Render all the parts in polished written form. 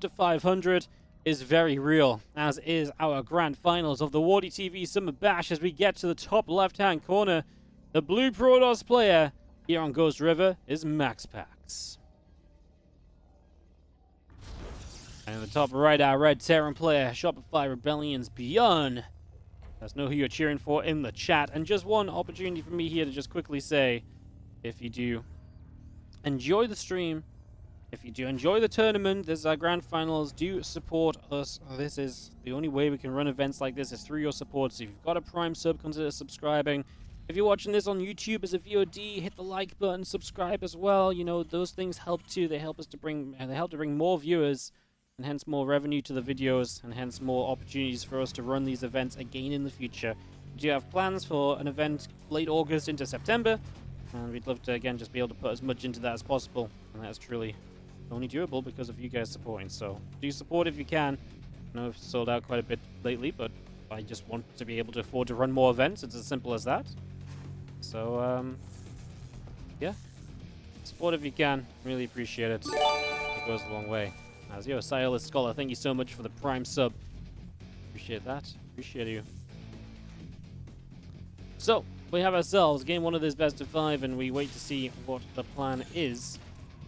to 500 is very real, as is our grand finals of the WardiTV Summer Bash. As we get to the top left-hand corner, the blue Protoss player here on Ghost River is MaxPax. And in the top right, our red Terran player, Shopify Rebellion's ByuN. Let us know who you're cheering for in the chat. And just one opportunity for me here to just quickly say, if you do enjoy the stream, if you do enjoy the tournament, this is our grand finals, do support us. This is the only way we can run events like this, is through your support. So if you've got a Prime sub, consider subscribing. If you're watching this on YouTube as a VOD, hit the like button, subscribe as well. You know, those things help too. They help us to bring, more viewers, and hence more revenue to the videos, and hence more opportunities for us to run these events again in the future. We do have plans for an event late August into September, and we'd love to, again, just be able to put as much into that as possible. And that's truly only doable because of you guys supporting. So do support if you can. I know I've sold out quite a bit lately, but I just want to be able to afford to run more events. It's as simple as that. So, yeah. Support if you can. Really appreciate it. It goes a long way. As yo, Silas Scholar, thank you so much for the Prime sub. Appreciate that. Appreciate you. So, we have ourselves game one of this best of 5, and we wait to see what the plan is,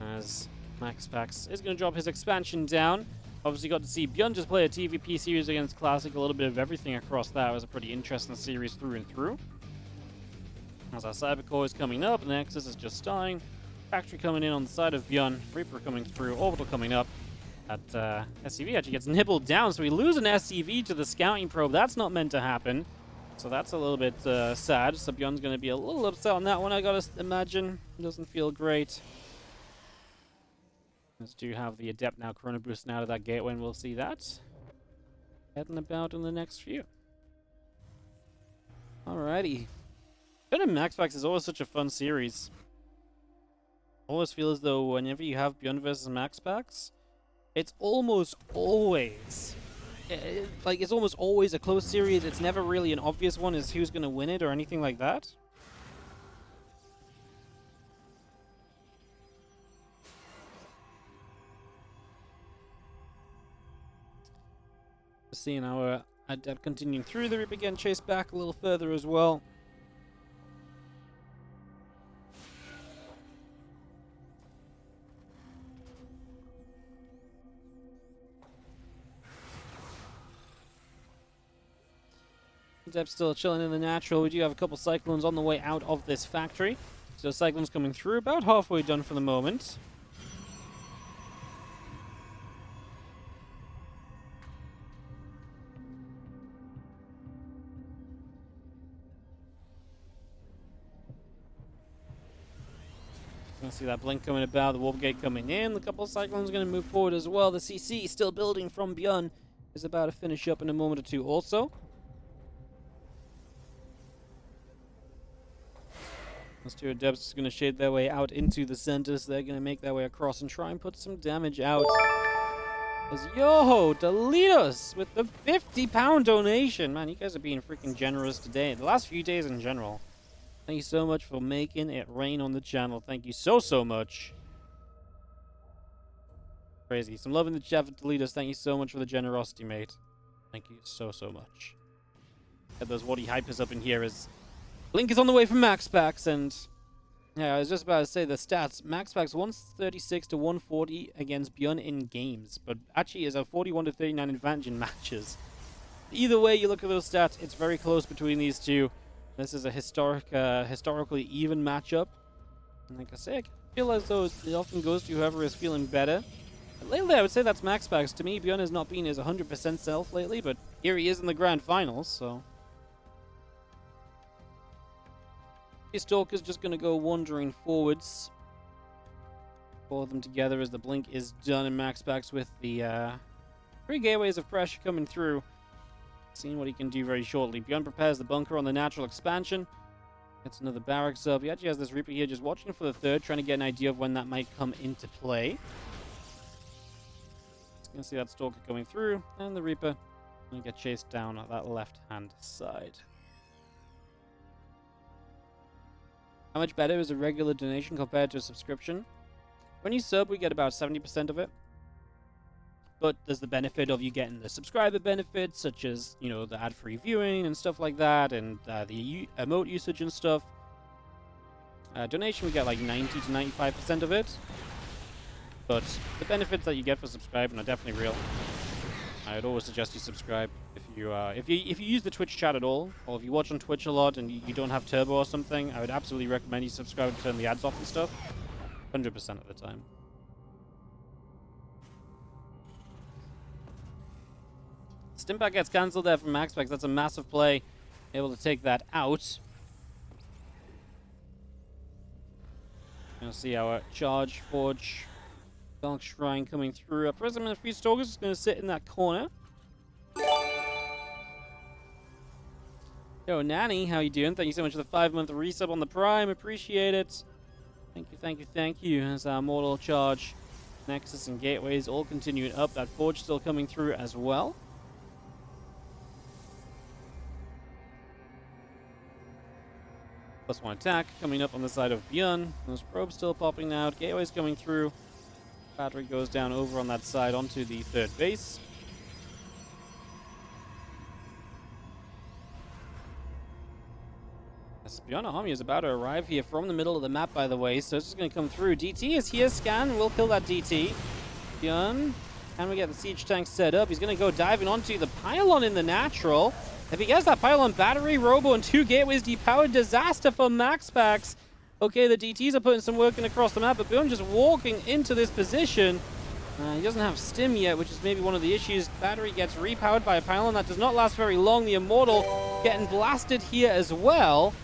as MaxPax is going to drop his expansion down. Obviously got to see ByuN just play a TVP series against Classic, a little bit of everything across that. It was a pretty interesting series through and through. As our Cybercore is coming up, the Nexus is just starting. Factory coming in on the side of ByuN, Reaper coming through, Orbital coming up. That SCV actually gets nibbled down, so we lose an SCV to the scouting probe. That's not meant to happen. So that's a little bit sad. So ByuN's going to be a little upset on that one, I gotta imagine. Doesn't feel great. Let's do have the Adept now Chrono boosting out of that gateway, and we'll see that heading about in the next few. Alrighty. ByuN and MaxPax is always such a fun series. Always feel as though whenever you have ByuN versus MaxPax, it's almost always it's almost always a close series. It's never really an obvious one as who's going to win it or anything like that. Seeing our Adept continuing through the Reaper, getting chased back a little further as well. Adept still chilling in the natural. We do have a couple Cyclones on the way out of this factory. So Cyclones coming through, about halfway done for the moment. Gonna see that blink coming about, the Warp Gate coming in. The couple of Cyclones are going to move forward as well. The CC still building from ByuN is about to finish up in a moment or two also. Those two Adepts are going to shade their way out into the center, so they're going to make their way across and try and put some damage out. As Yo, Delitos with the £50 donation. Man, you guys are being freaking generous today. The last few days in general. Thank you so much for making it rain on the channel. Thank you so much. Crazy. Some love in the chat for Delitos. Thank you so much for the generosity, mate. Thank you so much. Get those Wardy hypers up in here as Blink is on the way from MaxPax, and yeah, I was just about to say the stats. MaxPax 136 to 140 against ByuN in games, but actually is a 41 to 39 advantage in matches. Either way you look at those stats, it's very close between these two. This is a historically even matchup. And like I say, I feel as though it often goes to whoever is feeling better. But lately, I would say that's MaxPax. To me, ByuN has not been his 100% self lately, but here he is in the grand finals, so. Stalker's just going to go wandering forwards. Pull them together as the blink is done, and MaxPax with the 3 gateways of pressure coming through. Seeing what he can do very shortly. ByuN prepares the bunker on the natural expansion. Gets another barracks up. He actually has this Reaper here just watching for the third, trying to get an idea of when that might come into play. Going to see that Stalker coming through, and the Reaper going to get chased down at that left-hand side. How much better is a regular donation compared to a subscription? When you sub, we get about 70% of it. But there's the benefit of you getting the subscriber benefits, such as, you know, the ad-free viewing and stuff like that, and the emote usage and stuff. Donation, we get like 90 to 95% of it. But the benefits that you get for subscribing are definitely real. I'd always suggest you subscribe if you use the Twitch chat at all, or if you watch on Twitch a lot and you don't have Turbo or something. I would absolutely recommend you subscribe and turn the ads off and stuff. 100% of the time. Stimpak gets cancelled there from MaxPax. That's a massive play. Able to take that out. You'll see our Charge Forge Dark Shrine coming through. Prism and a few Stalkers is going to sit in that corner. Yo, Nanny, how you doing? Thank you so much for the 5-month resub on the Prime. Appreciate it. Thank you, thank you, thank you. As our Mortal Charge, Nexus, and Gateways all continuing up. That Forge still coming through as well. +1 attack coming up on the side of ByuN. Those probes still popping out. Gateways coming through. Battery goes down over on that side onto the third base. As ByuN army is about to arrive here from the middle of the map, by the way, so it's just going to come through. DT is here. Scan will kill that DT. ByuN, can we get the siege tank set up? He's going to go diving onto the pylon in the natural. If he gets that pylon, battery, robo, and 2 gateways depowered, disaster for MaxPax. Okay, the DTs are putting some work in across the map, but ByuN just walking into this position. He doesn't have stim yet, which is maybe one of the issues. Battery gets repowered by a pylon. That does not last very long. The Immortal getting blasted here as well.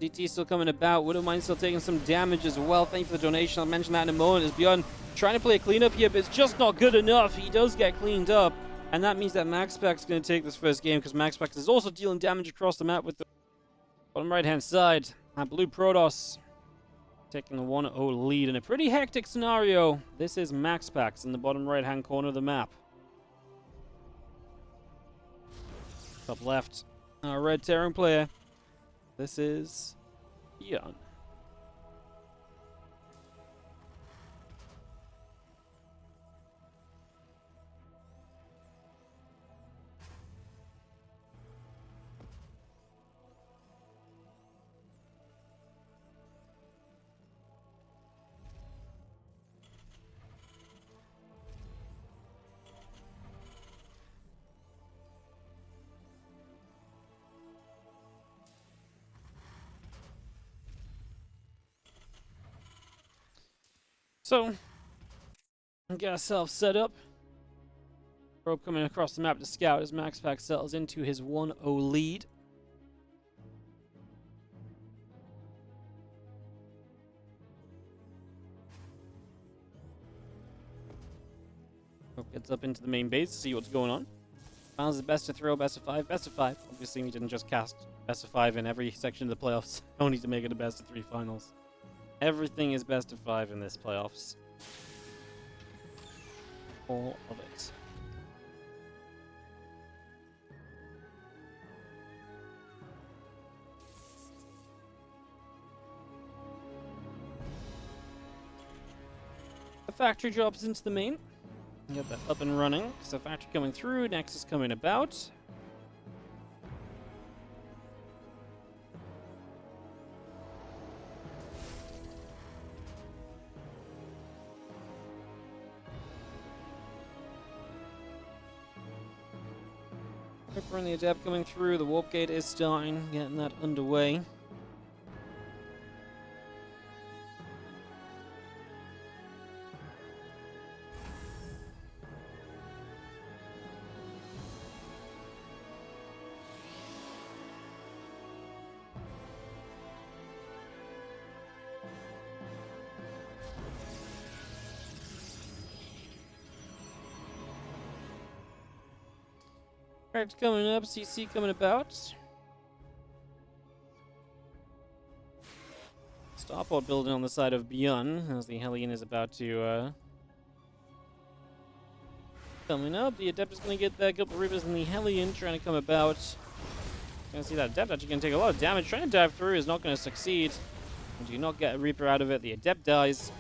DT still coming about. Widowmine still taking some damage as well. Thank you for the donation. I'll mention that in a moment as ByuN trying to play a cleanup here, but it's just not good enough. He does get cleaned up. And that means that MaxPax is going to take this first game because MaxPax is also dealing damage across the map with the bottom right-hand side. Blue Protoss taking the 1-0 lead in a pretty hectic scenario. This is MaxPax in the bottom right-hand corner of the map. Top left, our red Terran player. This is ByuN. So, get ourselves set up. Probe coming across the map to scout as MaxPax settles into his 1-0 lead. Probe gets up into the main base to see what's going on. Finals is best of 3, best of 5, best of 5. Obviously, we didn't just cast best of 5 in every section of the playoffs. Only to make it a best of 3 finals. Everything is best of 5 in this playoffs. All of it. The factory drops into the main. Get that up and running. So factory coming through, Nexus coming about. Ripper and the Adept coming through. The warp gate is starting, getting that underway. Cracked coming up, CC coming about. Starport building on the side of ByuN as the Hellion is about to coming up. The Adept is going to get there. Couple Reapers and the Hellion trying to come about. Gonna see that Adept actually going to take a lot of damage. Trying to dive through is not going to succeed. And do not get a Reaper out of it. The Adept dies.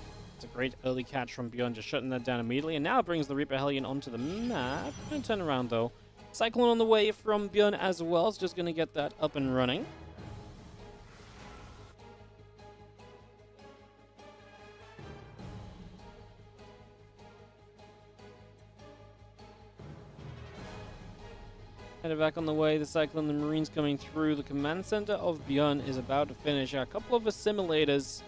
It's a great early catch from ByuN, just shutting that down immediately. And now it brings the Reaper Hellion onto the map. Gonna turn around though. Cyclone on the way from ByuN as well. It's just gonna get that up and running. Headed back on the way, the Cyclone and the Marines coming through. The command center of ByuN is about to finish. A couple of assimilators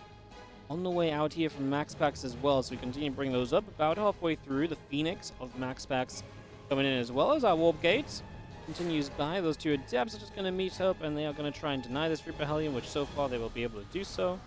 on the way out here from MaxPax as well, so we continue to bring those up about halfway through. The Phoenix of MaxPax coming in, as well as our Warp Gate continues by. Those two Adepts are just going to meet up, and they are going to try and deny this Reaper Hellion, which so far they will be able to do so.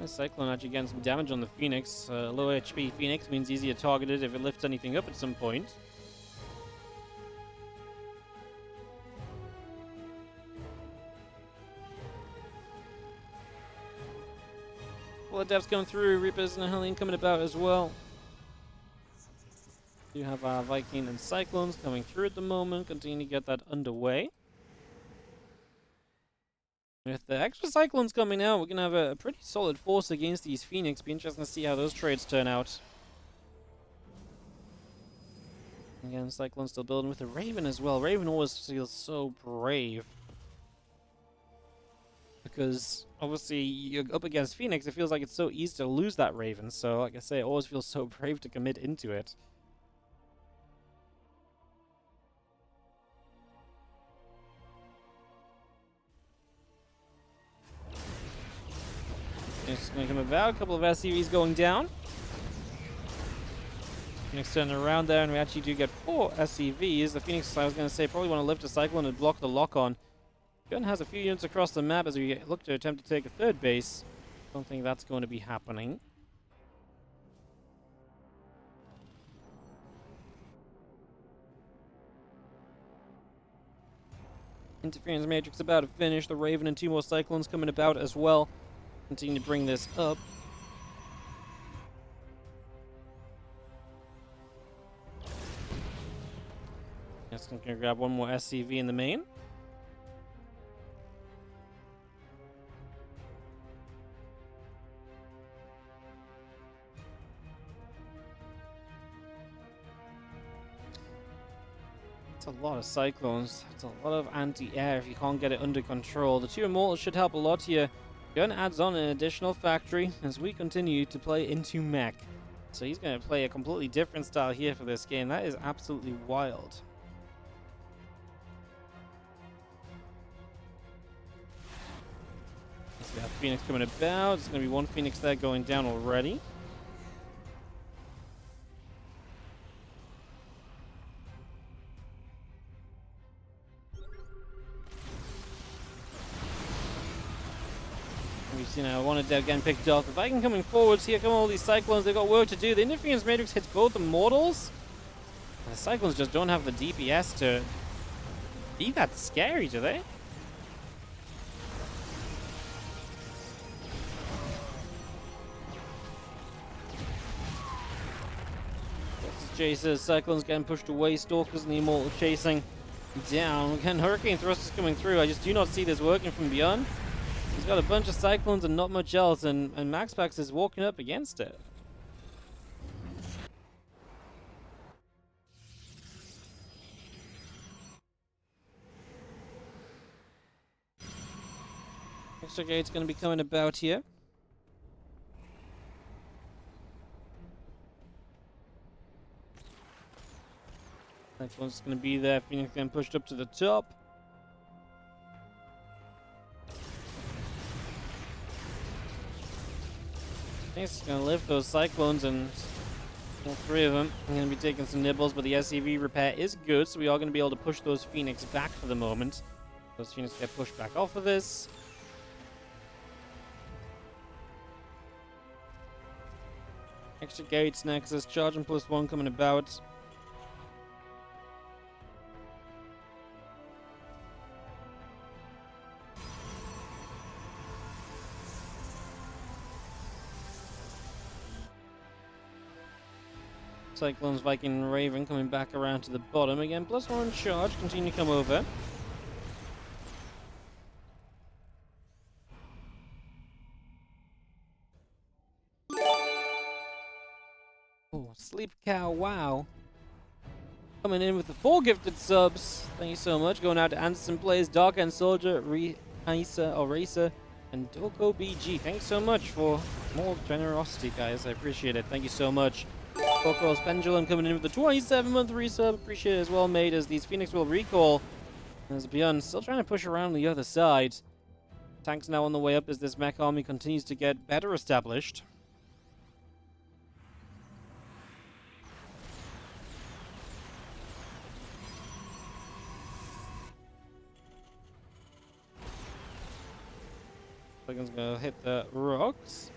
Cyclone actually getting some damage on the Phoenix. Low HP Phoenix means easier targeted if it lifts anything up at some point. Well, Adepts going through, Reapers and Hellion coming about as well. You have our Viking and Cyclones coming through at the moment, continue to get that underway. With the extra Cyclones coming out, we're going to have a pretty solid force against these Phoenix. Be interesting to see how those trades turn out. Again, Cyclone's still building with the Raven as well. Raven always feels so brave. Because, obviously, you're up against Phoenix, it feels like it's so easy to lose that Raven. So, like I say, it always feels so brave to commit into it. It's going to come about. A couple of SCVs going down. Phoenix turning around there, and we actually do get 4 SCVs. The Phoenix, I was going to say, probably want to lift a Cyclone and block the lock-on. ByuN has a few units across the map as we look to attempt to take a third base. Don't think that's going to be happening. Interference Matrix about to finish. The Raven and 2 more Cyclones coming about as well. Continue to bring this up. Just going to grab one more SCV in the main. It's a lot of Cyclones. It's a lot of anti-air if you can't get it under control. The 2 Immortals should help a lot here. ByuN adds on an additional factory as we continue to play into mech. So he's going to play a completely different style here for this game. That is absolutely wild. Let's see how Phoenix coming about. There's going to be 1 Phoenix there going down already. We've seen our one Adept getting picked off. The Viking coming forwards. Here come all these Cyclones. They've got work to do. The Interference Matrix hits both Immortals. And the Cyclones just don't have the DPS to be that scary, do they? Jay says Cyclones getting pushed away. Stalkers and the Immortal chasing down. Again, Hurricane Thrust is coming through. I just do not see this working from ByuN. He's got a bunch of Cyclones and not much else, and MaxPax is walking up against it. Extra gate's going to be coming about here. Next one's going to be there. Phoenix getting pushed up to the top. He's going to lift those Cyclones, and all 3 of them are going to be taking some nibbles, but the SCV repair is good, so we are going to be able to push those Phoenix back for the moment. Those Phoenix get pushed back off of this. Extra gates, Nexus, charging +1 coming about. Cyclones, Viking, and Raven coming back around to the bottom again. +1 charge, continue to come over. Oh, Sleep Cow, wow. Coming in with the 4 gifted subs. Thank you so much. Going out to Anderson Plays, Dark End Soldier, Racer, and Doko BG. Thanks so much for more generosity, guys. I appreciate it. Thank you so much. Coco's Pendulum coming in with the 27-month resub. Appreciate it as well, mate, as these Phoenix will recall. As ByuN still trying to push around the other side. Tanks now on the way up as this mech army continues to get better established. Cyclone's gonna hit the rocks.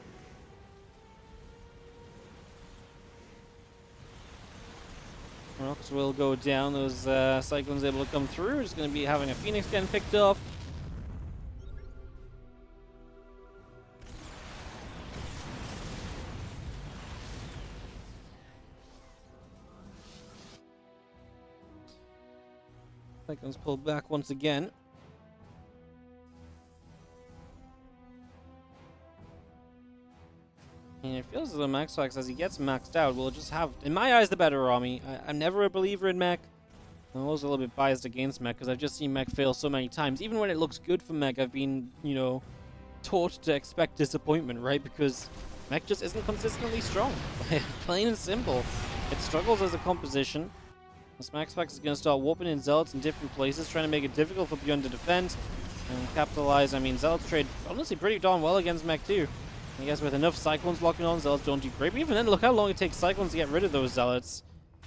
Rocks will go down. Those Cyclones able to come through. Just gonna be having a Phoenix getting picked off. Cyclones pulled back once again. And it feels as though MaxPax, as he gets maxed out, will just have, in my eyes, the better army. I'm never a believer in mech. I'm also a little bit biased against mech because I've just seen mech fail so many times. Even when it looks good for mech, I've been, you know, taught to expect disappointment, right? Because mech just isn't consistently strong. Plain and simple. It struggles as a composition. This MaxPax is going to start warping in Zealots in different places, trying to make it difficult for ByuN to defend and capitalize. I mean, Zealots trade honestly pretty darn well against mech too. I guess with enough Cyclones locking on, Zealots don't do great. But even then, look how long it takes Cyclones to get rid of those Zealots.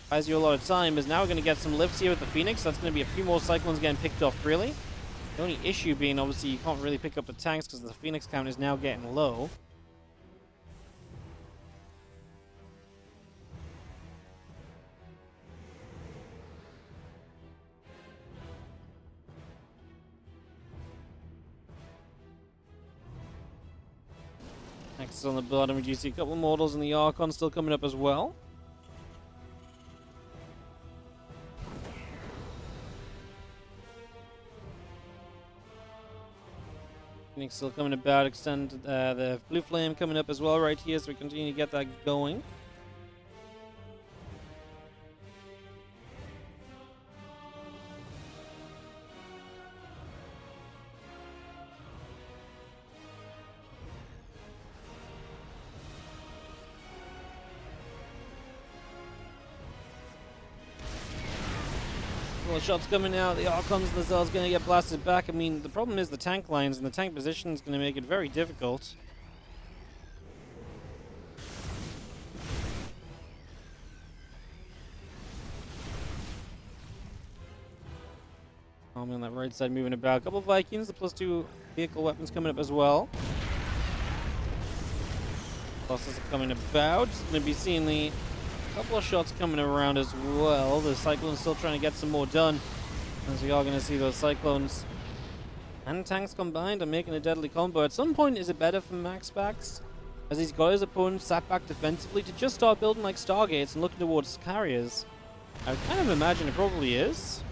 Buys you a lot of time. Is now going to get some lifts here with the Phoenix. That's going to be a few more Cyclones getting picked off freely. The only issue being, obviously, you can't really pick up the tanks because the Phoenix count is now getting low. Next on the bottom, we do see a couple mortals, and the Archon still coming up as well. Phoenix still coming about, extend the Blue Flame coming up as well right here, so we continue to get that going. Shots coming out, the Archons and the Zealot's going to get blasted back. I mean, the problem is the tank lines, and the tank position is going to make it very difficult. Army on that right side moving about. A couple of Vikings, the +2 vehicle weapons coming up as well. Bosses are coming about. Just going to be seeing the couple of shots coming around as well. The Cyclone's still trying to get some more done. As we are going to see those Cyclones and tanks combined and making a deadly combo. At some point, is it better for MaxPax, as he's got his opponent sat back defensively, to just start building like Stargates and looking towards carriers? I would kind of imagine it probably is.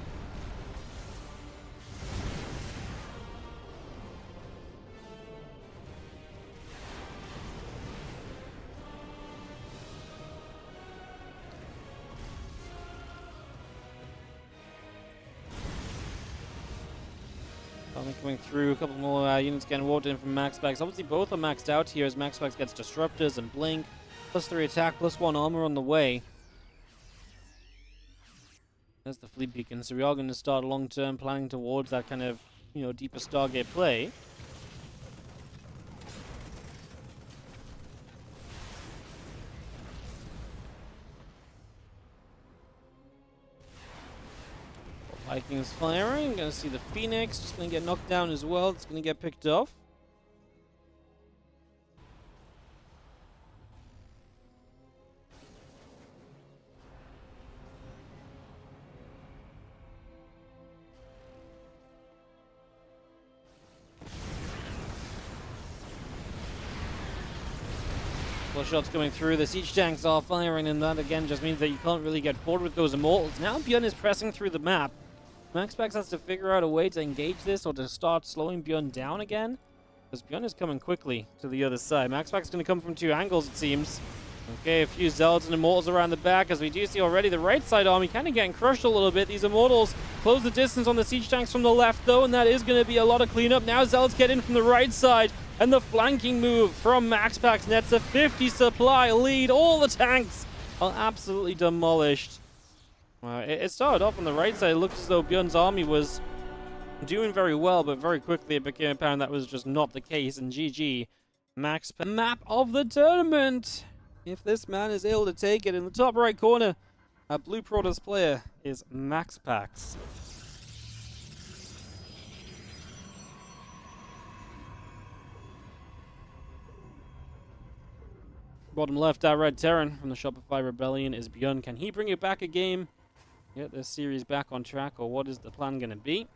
Coming through, a couple more units getting warped in from MaxPax. Obviously, both are maxed out here as MaxPax gets Disruptors and Blink. +3 attack, +1 armor on the way. There's the Fleet Beacon, so we are going to start long-term planning towards that kind of, you know, deeper Stargate play. Vikings firing. Gonna see the Phoenix. Just gonna get knocked down as well. It's gonna get picked off. Couple of shots coming through. The siege tanks are firing, and that again just means that you can't really get forward with those immortals. Now ByuN is pressing through the map. MaxPax has to figure out a way to engage this or to start slowing ByuN down again, because ByuN is coming quickly to the other side. MaxPax is going to come from 2 angles, it seems. Okay, a few Zealots and Immortals around the back, as we do see already the right side army kind of getting crushed a little bit. These Immortals close the distance on the siege tanks from the left, though, and that is going to be a lot of cleanup. Now Zealots get in from the right side, and the flanking move from MaxPax nets a 50 supply lead. All the tanks are absolutely demolished. It started off on the right side. It looked as though ByuN's army was doing very well, but very quickly it became apparent that was just not the case, and GG. MaxPax map of the tournament. If this man is able to take it, in the top right corner, our Blue Protoss player is MaxPax. Bottom left, our Red Terran from the Shopify Rebellion is ByuN. Can he bring it back a game? Get this series back on track, or what is the plan going to be?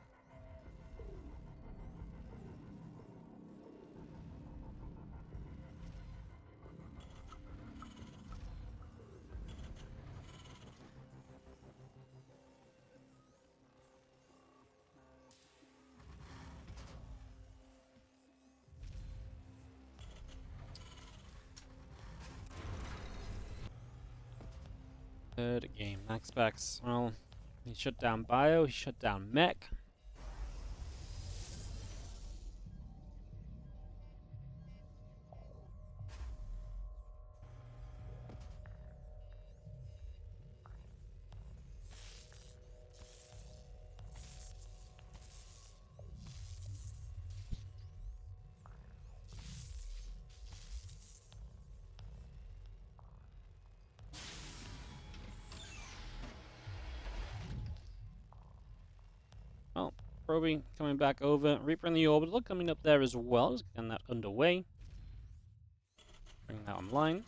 Third game, MaxPax. Well, he shut down Bio, he shut down Mech. Well, Proby coming back over. Reaper in the orbital coming up there as well. Just getting that underway. Bring that online.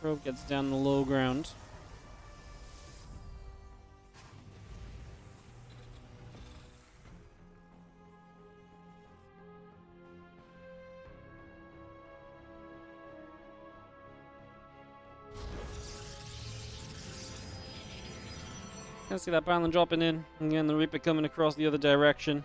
Probe gets down the low ground. Can see that Baron dropping in. Again, the Reaper coming across the other direction.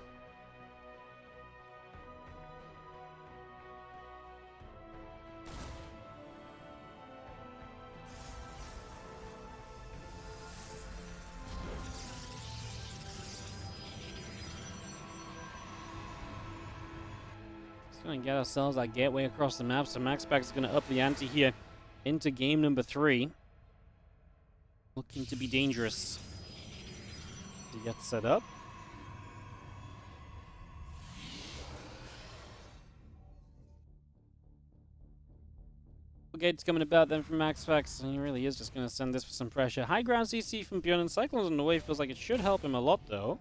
Just going to get ourselves that gateway across the map, so MaxPax is going to up the ante here into game number 3. Looking to be dangerous. To get set up. Gate's coming about then from MaxPax, and he really is just going to send this for some pressure. High ground CC from ByuN, and Cyclones on the way feels like it should help him a lot, though.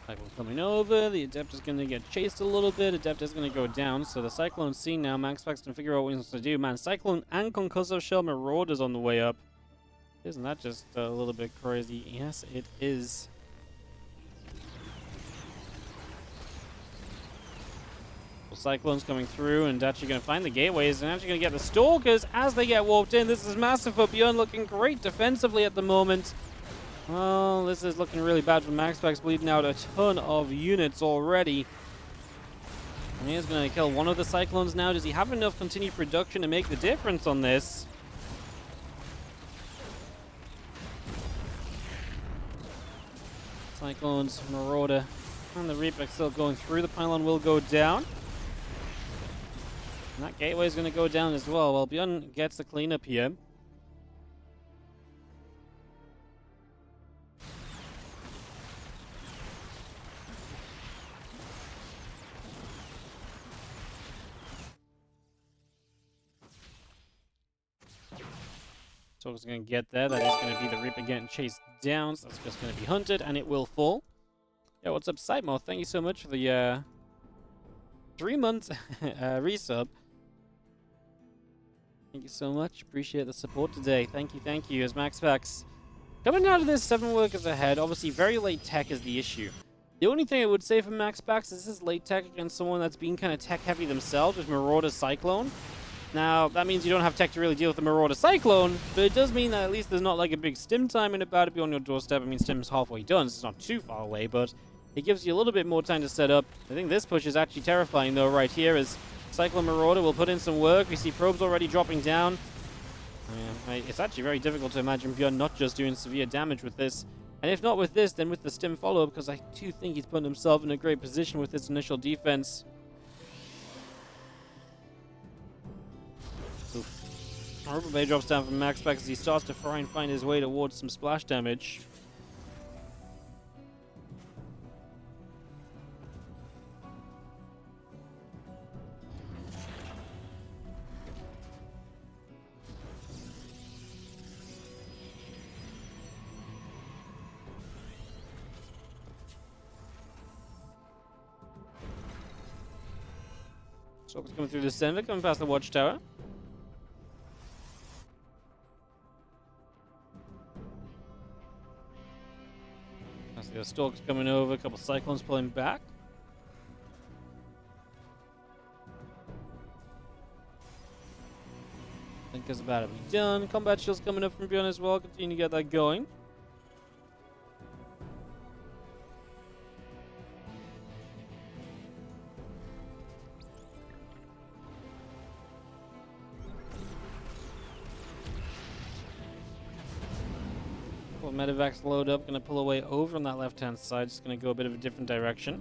Cyclone's coming over, the Adept is going to get chased a little bit, Adept is going to go down, so the Cyclone's seen now, MaxPax can figure out what he wants to do. Man, Cyclone and Concussive Shell Marauders on the way up. Isn't that just a little bit crazy? Yes, it is. Well, Cyclone's coming through and actually going to find the gateways and actually going to get the Stalkers as they get warped in. This is massive for ByuN, looking great defensively at the moment. Well, this is looking really bad for MaxPax, bleeding out a ton of units already. And he's going to kill one of the Cyclones now. Does he have enough continued production to make the difference on this? Cyclones, Marauder, and the Reaper still going through. The pylon will go down. And that gateway is going to go down as well. Well, ByuN gets the cleanup here. Stalker's going to get there. That is going to be the Reaper getting chased down. So that's just going to be hunted, and it will fall. Yeah, what's up, Sidemo? Thank you so much for the 3 months resub. Thank you so much. Appreciate the support today. Thank you, thank you. As MaxPax coming out of this, 7 workers ahead. Obviously, very late tech is the issue. The only thing I would say for MaxPax is this is late tech against someone that's been kind of tech-heavy themselves with Marauder Cyclone. Now, that means you don't have tech to really deal with the Marauder Cyclone, but it does mean that at least there's not like a big stim time in about to be on your doorstep. I mean, stim's halfway done, so it's not too far away, but it gives you a little bit more time to set up. I think this push is actually terrifying, though, right here, as Cyclone Marauder will put in some work. We see probes already dropping down. It's actually very difficult to imagine ByuN not just doing severe damage with this. And if not with this, then with the stim follow-up, because I do think he's put himself in a great position with this initial defense. Oof. Rubber Bay drops down from MaxPax as he starts to try and find his way towards some splash damage. Stalker's coming through the center, coming past the watchtower. I see the Stalker's coming over, a couple Cyclones pulling back. I think it's about to be done. Combat shield's coming up from ByuN as well, continue to get that going. Medevac's load up, gonna pull away over on that left-hand side, just gonna go a bit of a different direction.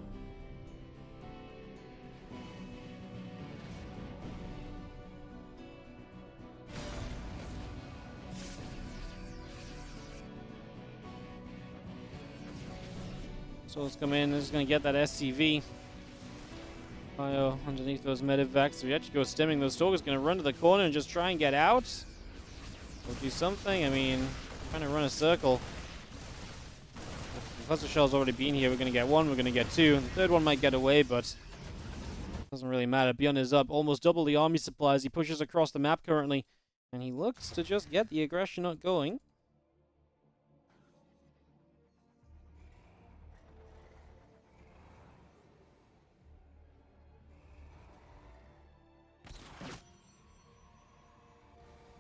So let's come in, this is gonna get that SCV. Bio underneath those Medevacs, so we actually go stemming. Those Stalkers gonna run to the corner and just try and get out. Or do something, I mean, trying to run a circle. The cluster shell's already been here. We're going to get one, we're going to get two. The third one might get away, but doesn't really matter. ByuN is up almost double the army supplies. He pushes across the map currently, and he looks to just get the aggression not going.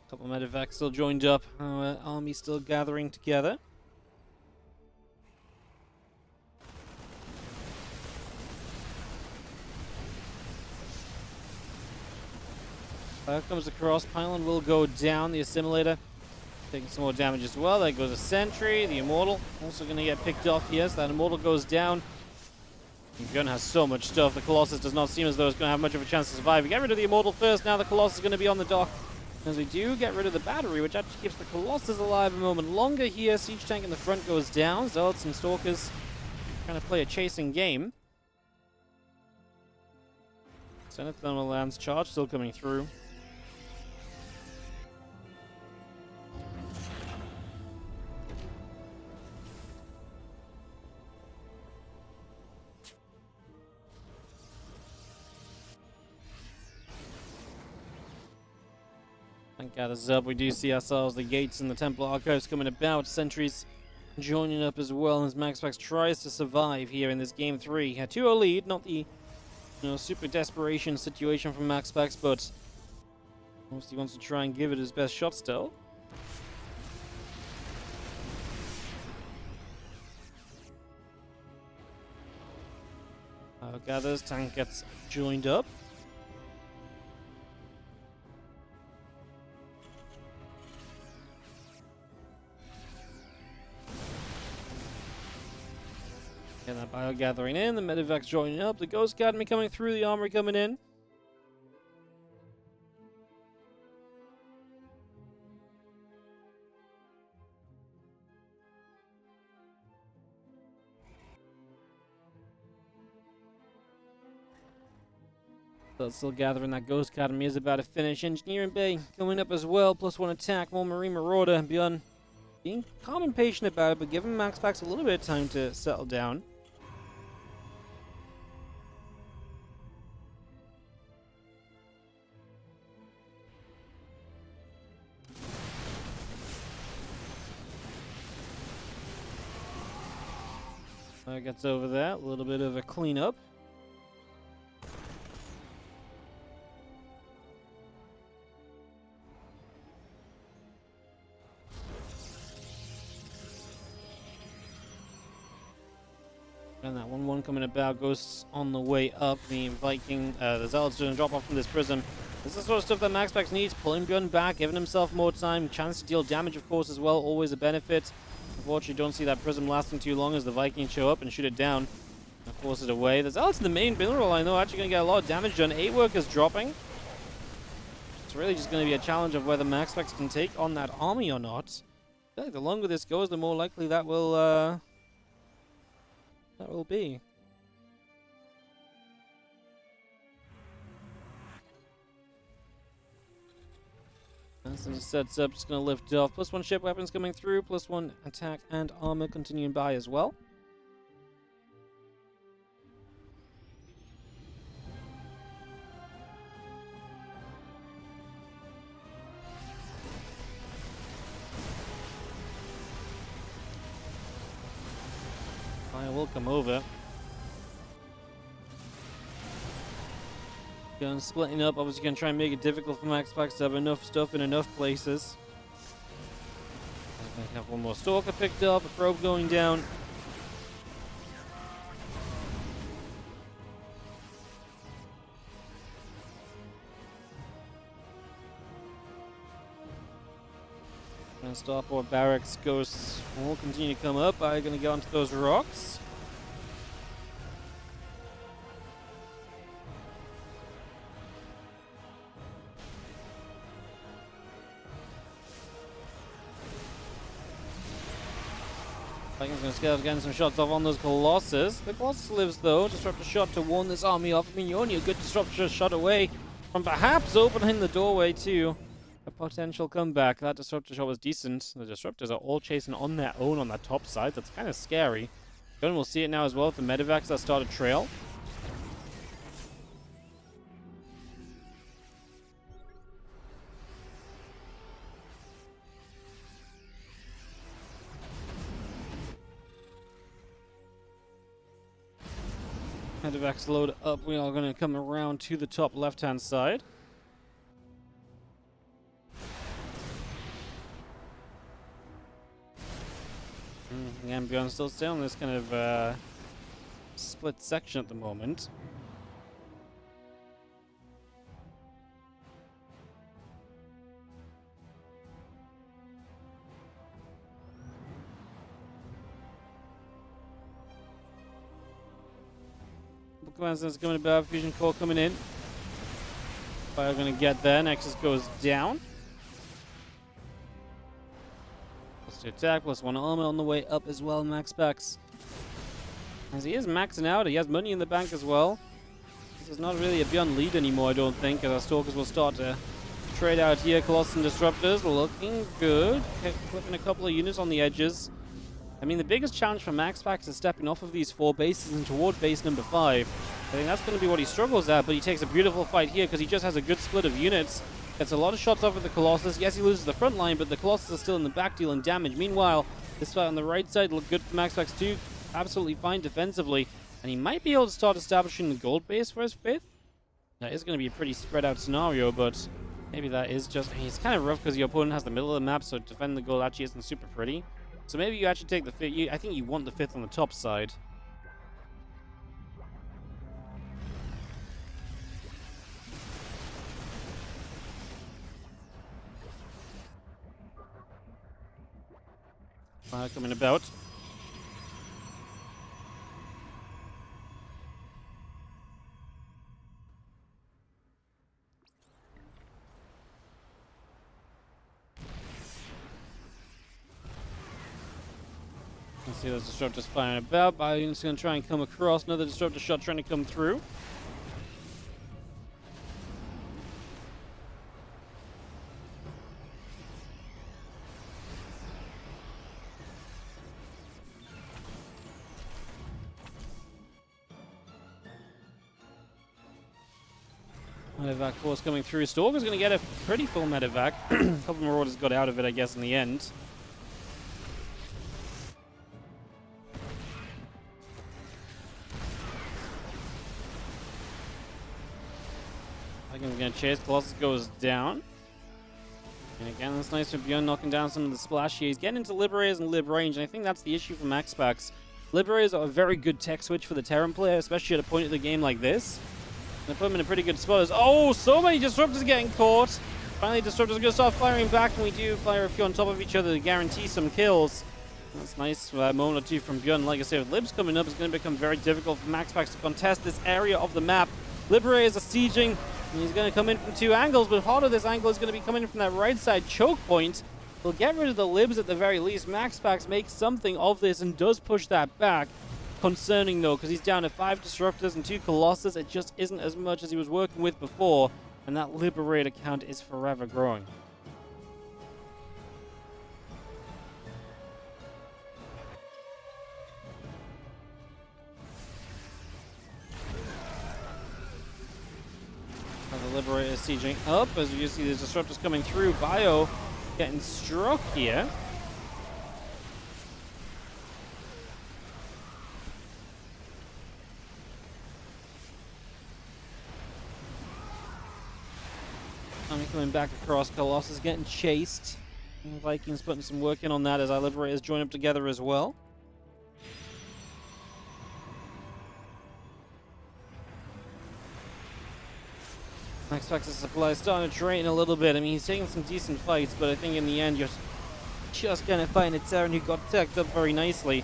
Couple medevacs still joined up. Army still gathering together. Comes across. Pylon will go down. The assimilator taking some more damage as well. There goes a sentry. The immortal also going to get picked off. Yes, that immortal goes down. ByuN has so much stuff. The Colossus does not seem as though it's going to have much of a chance to survive. We get rid of the immortal first. Now the Colossus is going to be on the dock. As we do get rid of the battery, which actually keeps the Colossus alive a moment longer here. Siege tank in the front goes down. Zealots and Stalkers trying to play a chasing game. Senate Thermal Lance charge still coming through. Gathers up. We do see ourselves the gates and the Templar Archives coming about. Sentries joining up as well as MaxPax tries to survive here in this game 3. A 2-0 lead, not the super desperation situation from MaxPax, but obviously wants to try and give it his best shot still. Gathers, tank gets joined up. Get that bio gathering in, the medevac's joining up, the Ghost Academy coming through, the armory coming in. But still gathering that Ghost Academy is about to finish. Engineering Bay coming up as well. +1 attack, more Marine Marauder. ByuN being calm and patient about it, but giving MaxPax a little bit of time to settle down. Gets over that. A little bit of a cleanup. And that 1-1 coming about. Ghosts on the way up. The Viking, the Zealot's going to drop off from this prism. This is the sort of stuff that MaxPax needs. Pulling ByuN back, giving himself more time. Chance to deal damage, of course, as well. Always a benefit. Unfortunately, don't see that prism lasting too long as the Vikings show up and shoot it down. And force it away. The Zealot's in the main mineral line, though. Actually going to get a lot of damage done. 8 workers dropping. It's really just going to be a challenge of whether MaxPax can take on that army or not. I feel like the longer this goes, the more likely that will be. As it sets up, just going to lift off. +1 ship weapons coming through. +1 attack and armor continuing by as well. Fire will come over. ByuN splitting up, obviously going to try and make it difficult for MaxPax to have enough stuff in enough places. Going to have one more Stalker picked up, a probe going down. And Starport Barracks Ghosts will continue to come up. I'm going to get onto those rocks. Vikings going to scale getting some shots off on those Colossus. The Colossus lives though. Disruptor shot to warn this army off. I mean, you're only a good disruptor shot away from perhaps opening the doorway to a potential comeback. That disruptor shot was decent. The disruptors are all chasing on their own on that top side. That's kind of scary. ByuN will see it now as well with the medevacs that start a trail. Medevacs load up. We are going to come around to the top left-hand side. And ByuN still stay on this kind of split section at the moment. Command Center's coming about, Fusion Core coming in. Fire going to get there. Nexus goes down. +2 attack, +1 armor on the way up as well. MaxPax, as he is maxing out, he has money in the bank as well. This is not really a ByuN lead anymore, I don't think, as our Stalkers will start to trade out here. Colossus and Disruptors looking good. Clipping a couple of units on the edges. I mean, the biggest challenge for MaxPax is stepping off of these 4 bases and toward base number 5. I think that's going to be what he struggles at, but he takes a beautiful fight here because he just has a good split of units. Gets a lot of shots off of the Colossus. Yes, he loses the front line, but the Colossus is still in the back dealing damage. Meanwhile, this fight on the right side looked good for MaxPax too. Absolutely fine defensively. And he might be able to start establishing the gold base for his 5th. That is going to be a pretty spread out scenario, but maybe that is just... I mean, it's kind of rough because your opponent has the middle of the map, so defending the gold actually isn't super pretty. So maybe you actually take the 5th. I think you want the 5th on the top side. Coming about. You see those disruptors firing about. ByuN's going to try and come across. Another disruptor shot trying to come through. Medevac force coming through. Stalker's going to get a pretty full medevac. A couple more orders got out of it, I guess, in the end. Viking's going to chase. Colossus goes down. And again, that's nice for ByuN knocking down some of the splash here. He's getting into Liberators and Lib range, and I think that's the issue for MaxPax. Liberators are a very good tech switch for the Terran player, especially at a point of the game like this. They put him in a pretty good spot. Oh, so many Disruptors getting caught. Finally, Disruptors are going to start firing back, and we do fire a few on top of each other to guarantee some kills. That's nice for a moment or two from ByuN. Like I said, with Libs coming up, it's going to become very difficult for MaxPax to contest this area of the map. Liberators are sieging. And he's going to come in from two angles, but part of this angle is going to be coming from that right side choke point. We'll get rid of the Libs at the very least. MaxPax makes something of this and does push that back. Concerning though, because he's down to 5 Disruptors and 2 Colossus. It just isn't as much as he was working with before, and that Liberator count is forever growing. The Liberator is sieging up as you see the Disruptors coming through. Bio getting struck here. Coming back across. Colossus getting chased. And Vikings putting some work in on that as our Liberators join up together as well. MaxPax's supply is starting to drain a little bit. I mean, he's taking some decent fights, but I think in the end, you're just going to find a Terran who got teched up very nicely.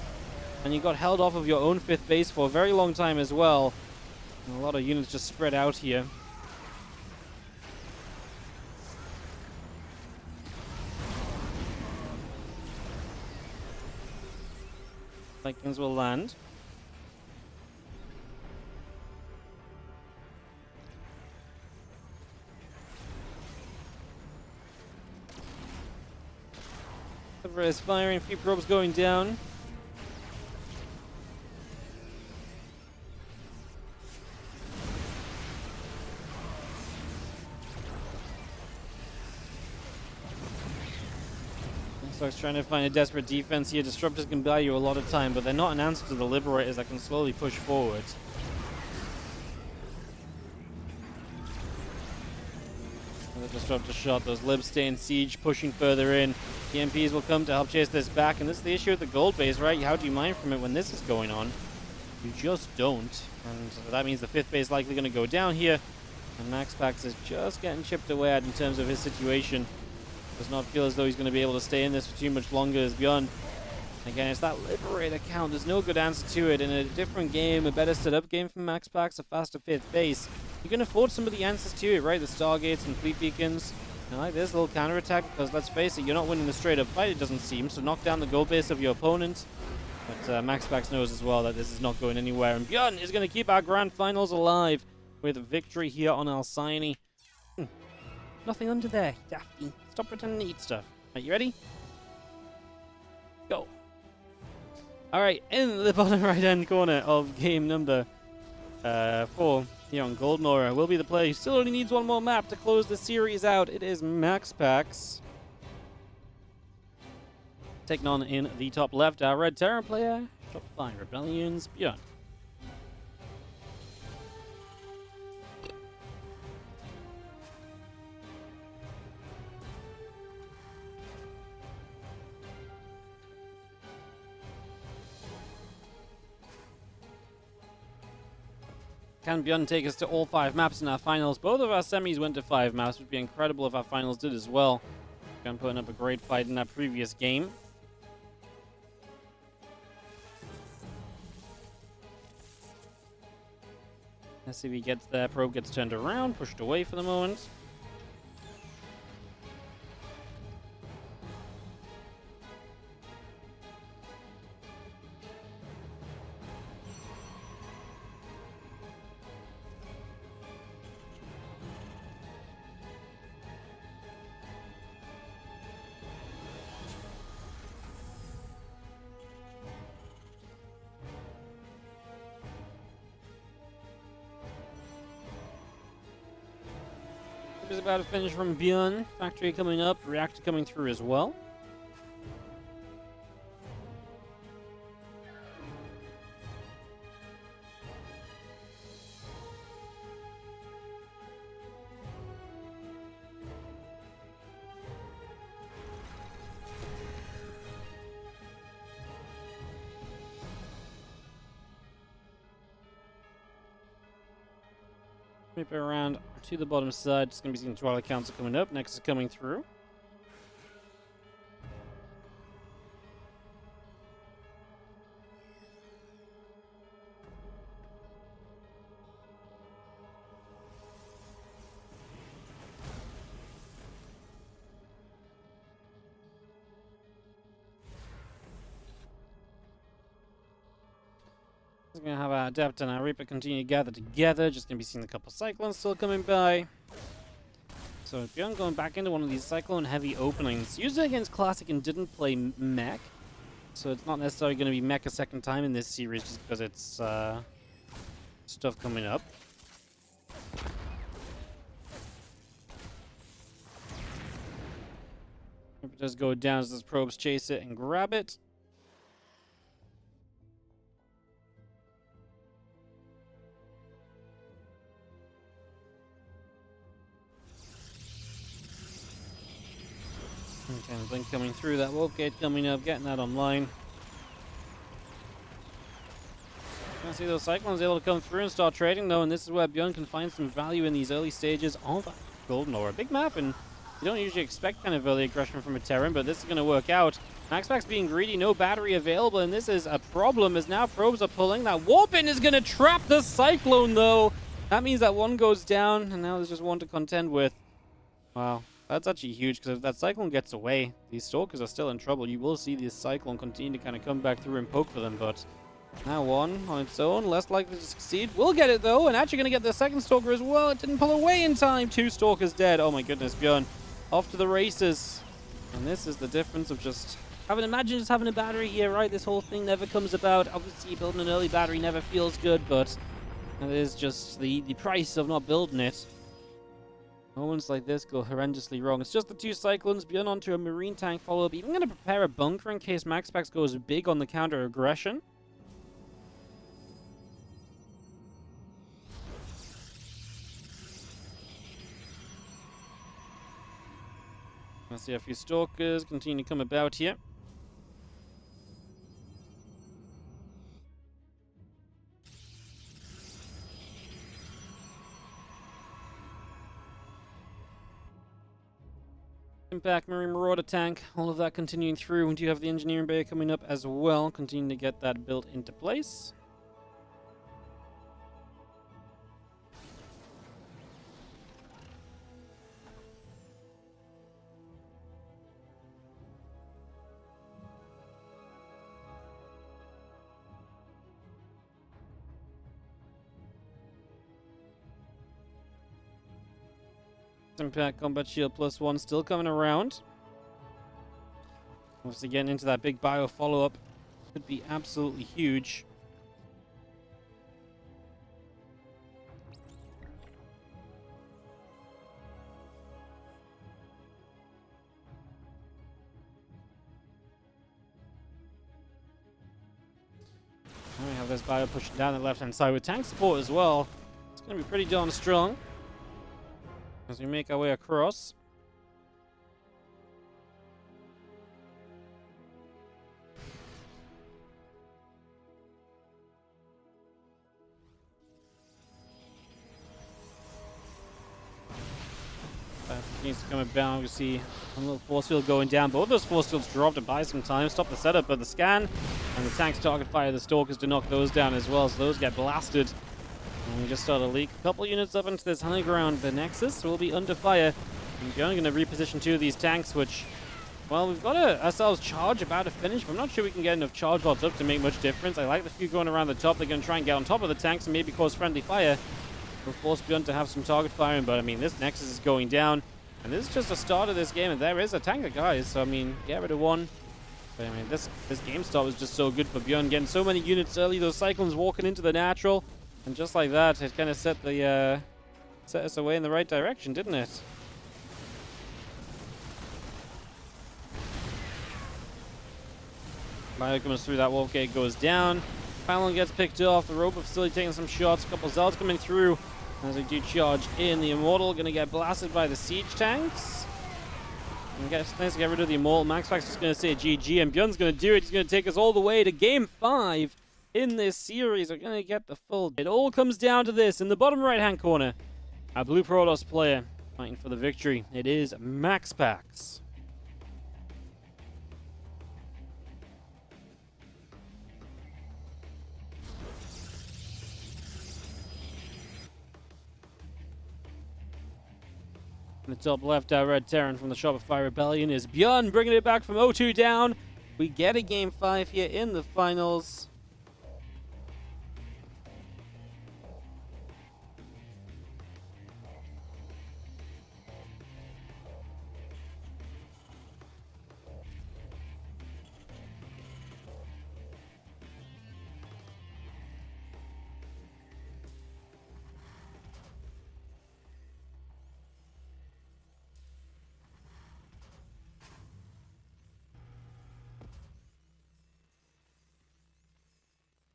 And you got held off of your own 5th base for a very long time as well. And a lot of units just spread out here. Vikings will land. Is firing, a few probes going down. MaxPax trying to find a desperate defense here. Disruptors can buy you a lot of time, but they're not an answer to the Liberators that can slowly push forward. Another Disruptor shot. Those Libs stay in siege, pushing further in. The MPs will come to help chase this back, and this is the issue with the gold base, right? How do you mine from it when this is going on? You just don't, and that means the 5th base is likely going to go down here, and MaxPax is just getting chipped away at in terms of his situation. Does not feel as though he's going to be able to stay in this for too much longer as ByuN. Again, it's that Liberator count. There's no good answer to it. In a different game, a better set-up game from MaxPax, a faster 5th base, you can afford some of the answers to it, right? The Stargates and Fleet Beacons. And like this little counterattack, because let's face it, you're not winning the straight-up fight, it doesn't seem. So knock down the gold base of your opponent. But MaxPax knows as well that this is not going anywhere. And ByuN is going to keep our grand finals alive with a victory here on Alcyone. Nothing under there, Daphne. Stop pretending to eat stuff. Are you ready? Go. Alright, in the bottom right-hand corner of game number 4 here on Goldmora will be the player who still only needs one more map to close the series out. It is MaxPax. Taking on in the top left, our red Terran player, top 5 Rebellions, ByuN. Can ByuN take us to all 5 maps in our finals? Both of our semis went to 5 maps. It would be incredible if our finals did as well. ByuN putting up a great fight in that previous game. Let's see if he gets there. Probe gets turned around, pushed away for the moment. Is about to finish from ByuN. Factory coming up, reactor coming through as well. Rip it around to the bottom side. Just going to be seeing the Twilight Council coming up. Next is coming through. We're going to have our Adept and our Reaper continue to gather together. Just going to be seeing a couple Cyclones still coming by. So ByuN going back into one of these Cyclone-heavy openings. Used it against Classic and didn't play Mech. So it's not necessarily going to be Mech a second time in this series just because it's stuff coming up. Reaper does go down as those probes chase it and grab it. Okay, the blink coming through, that Wolf Gate coming up, getting that online. I see those Cyclones able to come through and start trading though, and this is where ByuN can find some value in these early stages of Golden Ore. A big map, and you don't usually expect kind of early aggression from a Terran, but this is going to work out. MaxPax being greedy, no battery available, and this is a problem as now probes are pulling. That Warp-In is going to trap the Cyclone though. That means that one goes down, and now there's just one to contend with. Wow. That's actually huge, because if that Cyclone gets away, these Stalkers are still in trouble. You will see this Cyclone continue to kind of come back through and poke for them, but now one on its own, less likely to succeed. We'll get it, though, and actually going to get the second Stalker as well. It didn't pull away in time. 2 Stalkers dead. Oh my goodness, ByuN off to the races. And this is the difference of just imagine just having a battery here, right? This whole thing never comes about. Obviously, building an early battery never feels good, but that is just the price of not building it. Moments like this go horrendously wrong. It's just the 2 Cyclones. ByuN onto a Marine tank follow-up. Even going to prepare a bunker in case MaxPax goes big on the counter-aggression. I see a few Stalkers continue to come about here. Impact, Marine Marauder tank, all of that continuing through. We do have the Engineering Bay coming up as well, continuing to get that built into place. Impact Combat Shield +1 still coming around. Obviously getting into that big bio follow-up could be absolutely huge. We have this bio pushing down the left-hand side with tank support as well. It's going to be pretty darn strong as we make our way across. Needs to come about. We see a little force field going down. Both those force fields drop to buy some time, stop the setup, but the scan and the tanks target fire the Stalkers to knock those down as well, so those get blasted. And we just start a leak. A couple units up into this high ground. The Nexus will be under fire. And we're only going to reposition 2 of these tanks, which, well, we've got ourselves charge about to finish, but I'm not sure we can get enough charge lots up to make much difference. I like the few going around the top. They're going to try and get on top of the tanks and maybe cause friendly fire. We'll force ByuN to have some target firing, but I mean, this Nexus is going down. And this is just the start of this game, and there is a tanker, guys. So, I mean, get rid of one. But, I mean, this game start was just so good for ByuN. Getting so many units early, those Cyclones walking into the natural. And just like that, it kind of set us away in the right direction, didn't it? Bio comes through, that wolf gate goes down. Pylon gets picked off, the Robo facility taking some shots, a couple Zelds coming through as they do charge in. The Immortal gonna get blasted by the siege tanks. And it's nice to get rid of the Immortal. MaxPax is gonna say GG, and ByuN's gonna do it. He's gonna take us all the way to game 5 in this series. We're gonna get the full. It all comes down to this in the bottom right hand corner. Our blue Protoss player fighting for the victory. It is MaxPax. In the top left, our red Terran from the Shopify Rebellion is ByuN, bringing it back from 0-2 down. We get a game 5 here in the finals.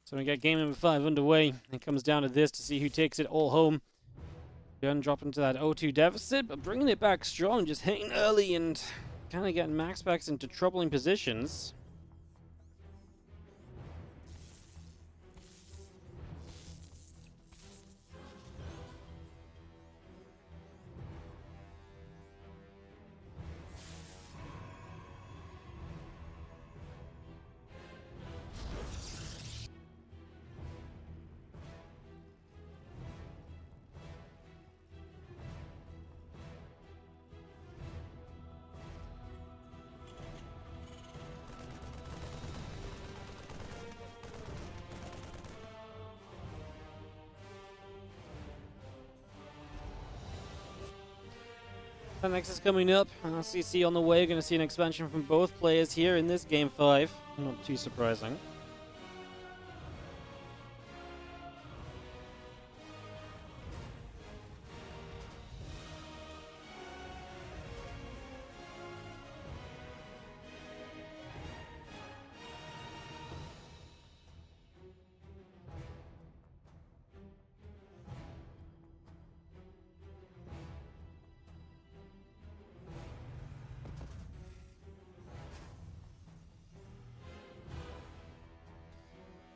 So we got game number 5 underway. It comes down to this to see who takes it all home. ByuN dropping to that 0-2 deficit, but bringing it back strong, just hitting early and kind of getting MaxPax into troubling positions. Next is coming up. CC on the way. Going to see an expansion from both players here in this game 5. Not too surprising.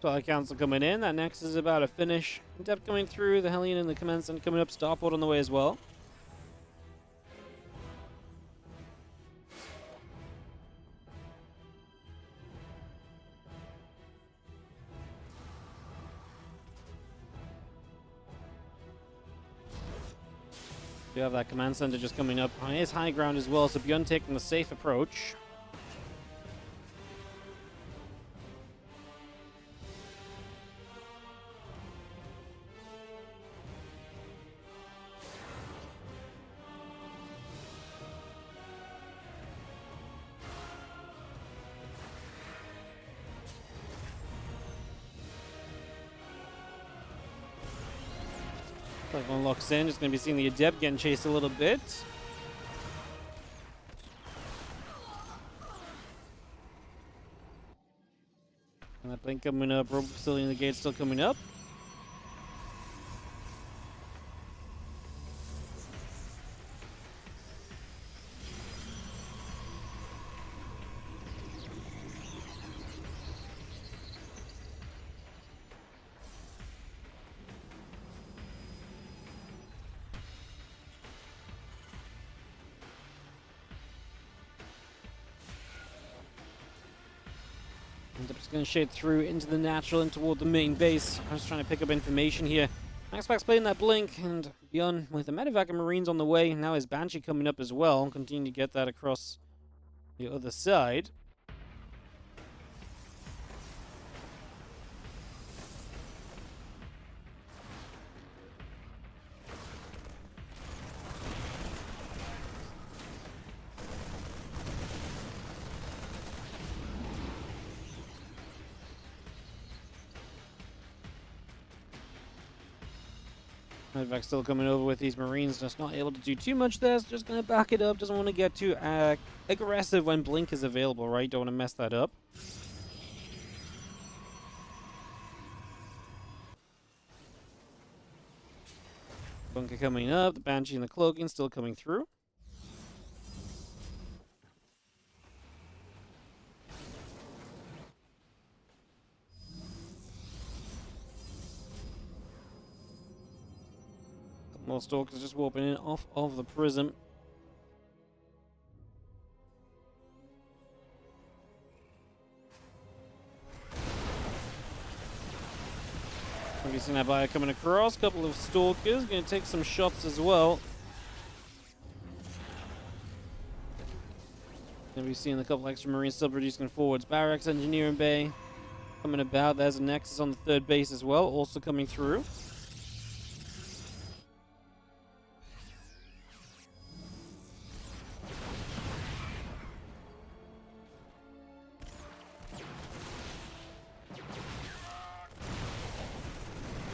Twilight Council coming in. That next is about to finish. Depth coming through. The Hellion and the Commencement coming up. Starport on the way as well. We have that command center just coming up. On his high ground as well, so ByuN taking the safe approach. One locks in, just going to be seeing the Adept getting chased a little bit. And that blink coming up, Robo Facility in the gate still coming up. And just going to shade through into the natural and toward the main base. I was trying to pick up information here. MaxPax playing that blink, and ByuN with the medevac and Marines on the way. Now his Banshee coming up as well. Continue to get that across the other side. Medevac still coming over with these Marines, just not able to do too much there. So just going to back it up. Doesn't want to get too aggressive when Blink is available, right? Don't want to mess that up. Bunker coming up. The Banshee and the Cloaking still coming through. Couple more Stalkers just warping in off of the Prism. We've seen that Bio coming across. Couple of Stalkers. Going to take some shots as well. And we've seen a couple extra Marines still producing forwards. Barracks, Engineering Bay coming about. There's a Nexus on the third base as well, also coming through.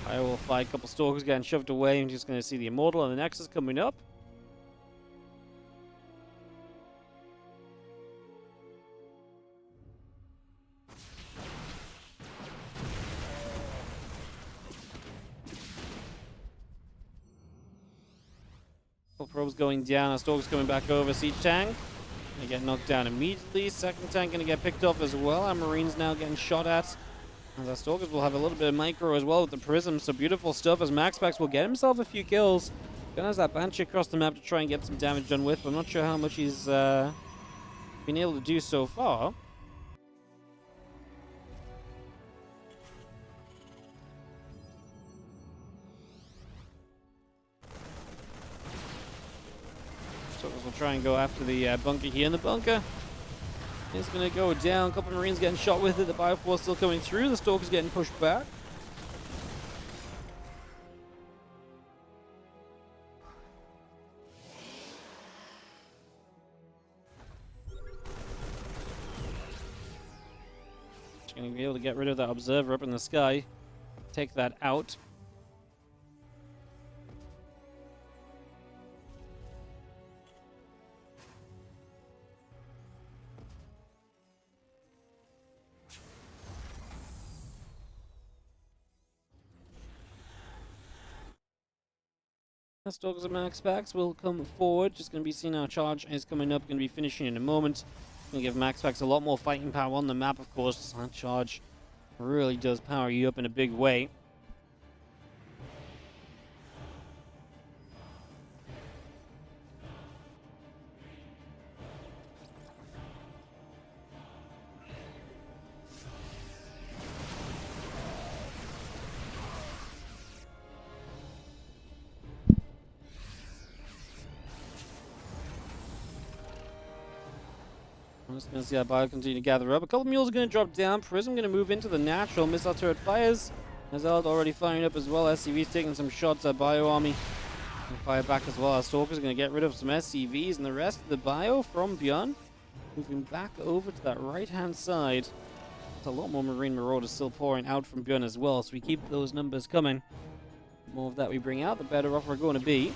I will fight a couple Stalkers getting shoved away. I'm just going to see the Immortal and the Nexus coming up. Probes going down, our Stalkers coming back over. Siege tank, they get knocked down immediately. Second tank going to get picked off as well. Our Marines now getting shot at. And our Stalkers will have a little bit of micro as well with the Prism. So beautiful stuff as MaxPax will get himself a few kills. Gonna has that Banshee across the map to try and get some damage done with, but I'm not sure how much he's been able to do so far. We'll try and go after the bunker here. And the bunker is going to go down. A couple of Marines getting shot with it. The Bioforce still coming through. The Stalker's getting pushed back. Just going to be able to get rid of that Observer up in the sky. Take that out. Stalkers and MaxPax will come forward. Just going to be seeing our charge is coming up. Going to be finishing in a moment. Going to give MaxPax a lot more fighting power on the map, of course. That charge really does power you up in a big way. I'm just going to see that Bio continue to gather up. A couple mules are going to drop down. Prism going to move into the natural. Missile turret fires. Azeld already firing up as well. SCV's taking some shots at Bio Army. And fire back as well. Our Stalker's going to get rid of some SCVs. And the rest of the Bio from ByuN moving back over to that right-hand side. There's a lot more Marine Marauders still pouring out from ByuN as well. So we keep those numbers coming. The more of that we bring out, the better off we're going to be.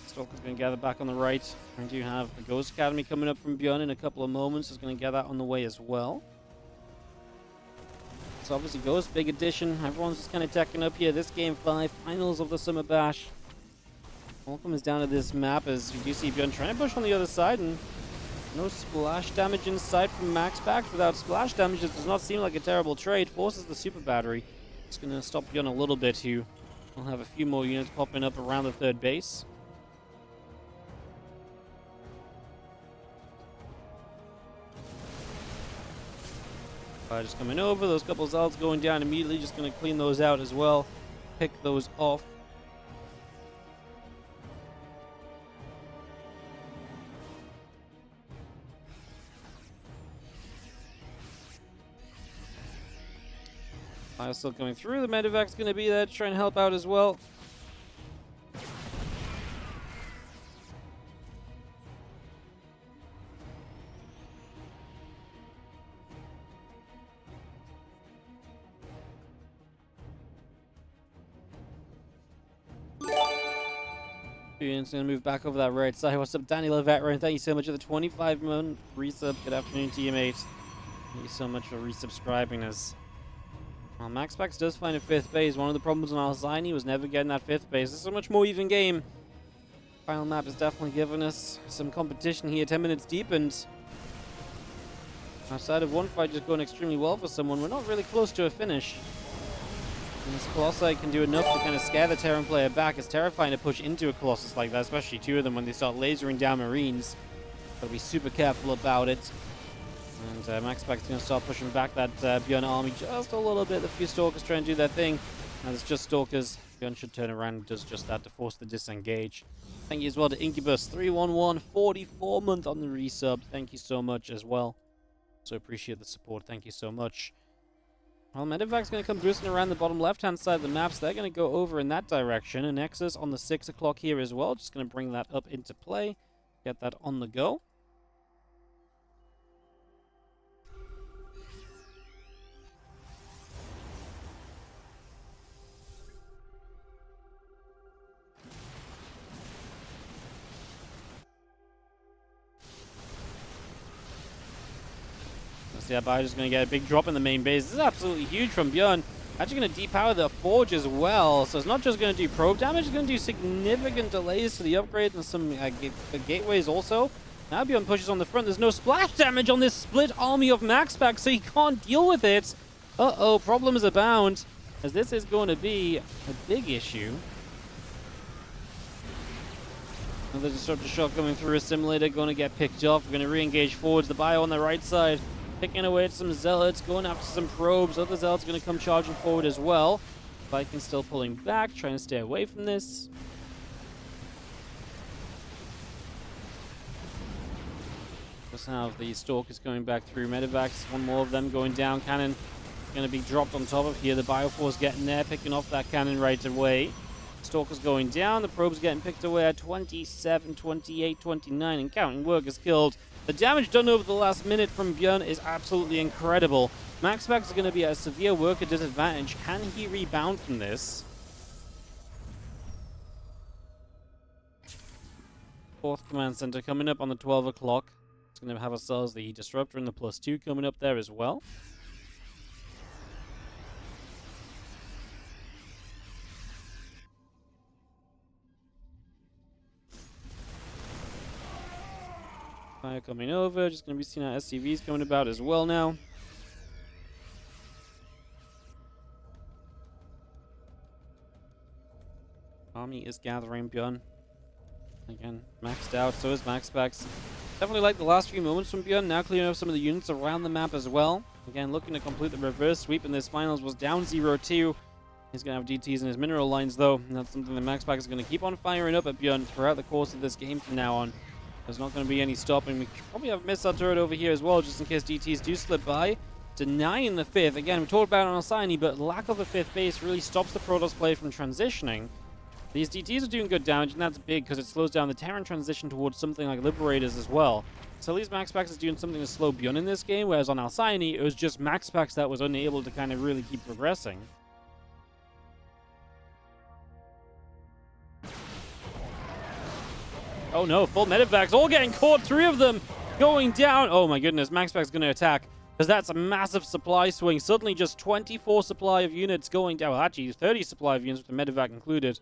Stalker's going to gather back on the right. We do have the Ghost Academy coming up from ByuN in a couple of moments. Is going to get that on the way as well. So obviously Ghost, big addition. Everyone's just kind of teching up here. This Game 5, finals of the Summer Bash. All comes down to this map as you do see ByuN trying to push on the other side, and no splash damage in sight from MaxPax. Without splash damage, it does not seem like a terrible trade. Forces the Super Battery. It's going to stop ByuN a little bit here. We'll have a few more units popping up around the third base. Just coming over, those couple Zelds going down immediately, just going to clean those out as well, pick those off. Still coming through, the Medevac's going to be there to try and help out as well. ByuN's going to move back over that right side. What's up, Danny Veteran? Thank you so much for the 25-month resub. Good afternoon to you, mate. Thank you so much for resubscribing us. Well, MaxPax does find a 5th base. One of the problems on Alzheimer was never getting that 5th base. This is a much more even game. Final map has definitely given us some competition here. 10 minutes deep, and outside of one fight just going extremely well for someone, we're not really close to a finish. And this Colossi can do enough to kind of scare the Terran player back. It's terrifying to push into a Colossus like that, especially two of them when they start lasering down Marines. Gotta be super careful about it. And MaxPax is going to start pushing back that ByuN army just a little bit. The few Stalkers trying to do their thing. And it's just Stalkers. ByuN should turn around and does just that to force the disengage. Thank you as well to Incubus 311, 44 month on the resub. Thank you so much as well. So appreciate the support. Thank you so much. Well, Medevac's going to come boosting around the bottom left-hand side of the map, so they're going to go over in that direction. And Nexus on the 6 o'clock here as well. Just going to bring that up into play. Get that on the go. Yeah, ByuN is going to get a big drop in the main base. This is absolutely huge from ByuN. Actually going to depower the Forge as well. So it's not just going to do probe damage, it's going to do significant delays to the upgrade and some gateways also. Now ByuN pushes on the front. There's no splash damage on this split army of MaxPax, so he can't deal with it. Uh-oh, problems abound, as this is going to be a big issue. Another disruptor shot coming through. Assimilator going to get picked off. We're going to re-engage forwards. The ByuN on the right side, picking away at some Zealots, going after some probes. Other Zealots are going to come charging forward as well. Vikings still pulling back, trying to stay away from this. Just have the Stalkers going back through. Medevacs, one more of them going down. Cannon going to be dropped on top of here. The Bioforce getting there, picking off that cannon right away. Stalkers going down. The probes getting picked away at 27, 28, 29, and counting. Workers killed. The damage done over the last minute from ByuN is absolutely incredible. MaxPax is going to be at a severe worker disadvantage. Can he rebound from this? 4th command center coming up on the 12 o'clock. It's going to have ourselves the Disruptor and the +2 coming up there as well. Fire coming over, just going to be seeing our SCVs coming about as well now. Army is gathering. ByuN again maxed out, so is MaxPax. Definitely like the last few moments from ByuN, now clearing up some of the units around the map as well. Again, looking to complete the reverse sweep in this finals. Was down 0-2. He's going to have DTs in his mineral lines though, and that's something that MaxPax is going to keep on firing up at ByuN throughout the course of this game from now on. There's not going to be any stopping. We probably have a missile turret over here as well, just in case DTs do slip by. Denying the 5th. Again, we talked about it on Alzheimer, but lack of a 5th base really stops the Protoss play from transitioning. These DTs are doing good damage, and that's big because it slows down the Terran transition towards something like Liberators as well. So at least MaxPax is doing something to slow ByuN in this game, whereas on Alzheimer, it was just MaxPax that was unable to kind of really keep progressing. Oh no, full medevacs, all getting caught, 3 of them going down. Oh my goodness, MaxPax is going to attack, because that's a massive supply swing. Suddenly just 24 supply of units going down. Well, actually 30 supply of units with the medevac included.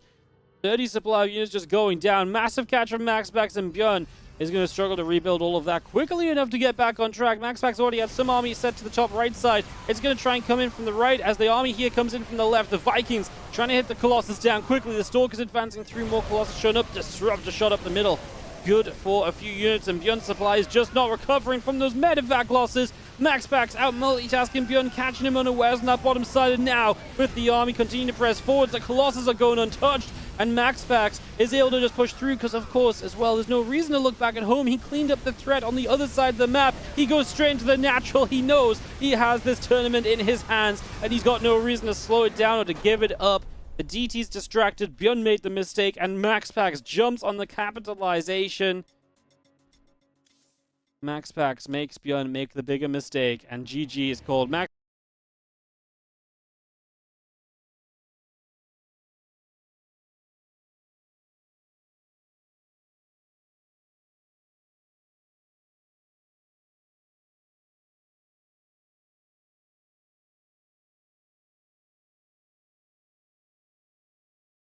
30 supply of units just going down. Massive catch from MaxPax, and ByuN is going to struggle to rebuild all of that quickly enough to get back on track. MaxPax already had some army set to the top right side. It's going to try and come in from the right as the army here comes in from the left. The Vikings trying to hit the Colossus down quickly. The Stalkers advancing through, more Colossus showing up. Disruptor shot up the middle. Good for a few units, and ByuN supply is just not recovering from those medevac losses. MaxPax out multitasking ByuN, catching him unawares on that bottom side, and now with the army continuing to press forwards, the Colossus are going untouched, and MaxPax is able to just push through because, of course, as well, there's no reason to look back at home. He cleaned up the threat on the other side of the map. He goes straight into the natural. He knows he has this tournament in his hands, and he's got no reason to slow it down or to give it up. The DT's distracted, ByuN made the mistake, and MaxPax jumps on the capitalization. MaxPax makes ByuN make the bigger mistake, and GG is called.